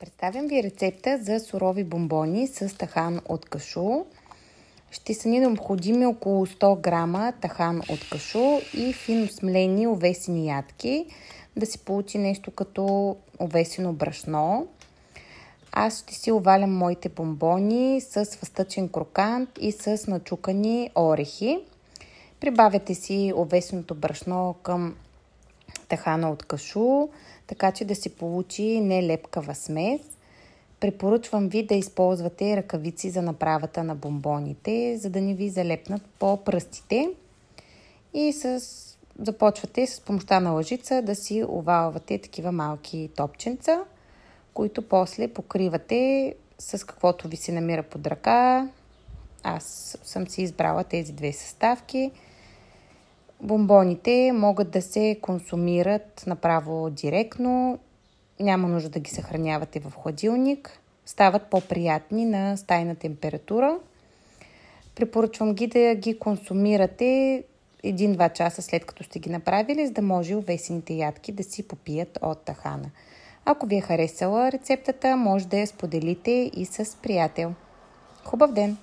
Представям ви рецепта за сурови бомбони с тахан от кашу. Ще са ни необходими около 100 грама тахан от кашу и фино смлени овесени ядки, да се получи нещо като овесено брашно. Аз ще си овалям моите бомбони с фъстъчен крокант и с начукани орехи. Прибавяте си овесеното брашно към тахана от кашу, така че да се получи нелепкава смес. Препоръчвам ви да използвате ръкавици за направата на бомбоните, за да не ви залепнат по пръстите. И започвате с помощта на лъжица да си овалвате такива малки топченца, които после покривате с каквото ви се намира под ръка. Аз съм си избрала тези две съставки. Бомбоните могат да се консумират направо директно. Няма нужда да ги съхранявате в хладилник. Стават по-приятни на стайна температура. Препоръчвам ги да ги консумирате 1-2 часа след като сте ги направили, за да може овесените ядки да си попият от тахана. Ако ви е харесала рецептата, може да я споделите и с приятел. Хубав ден!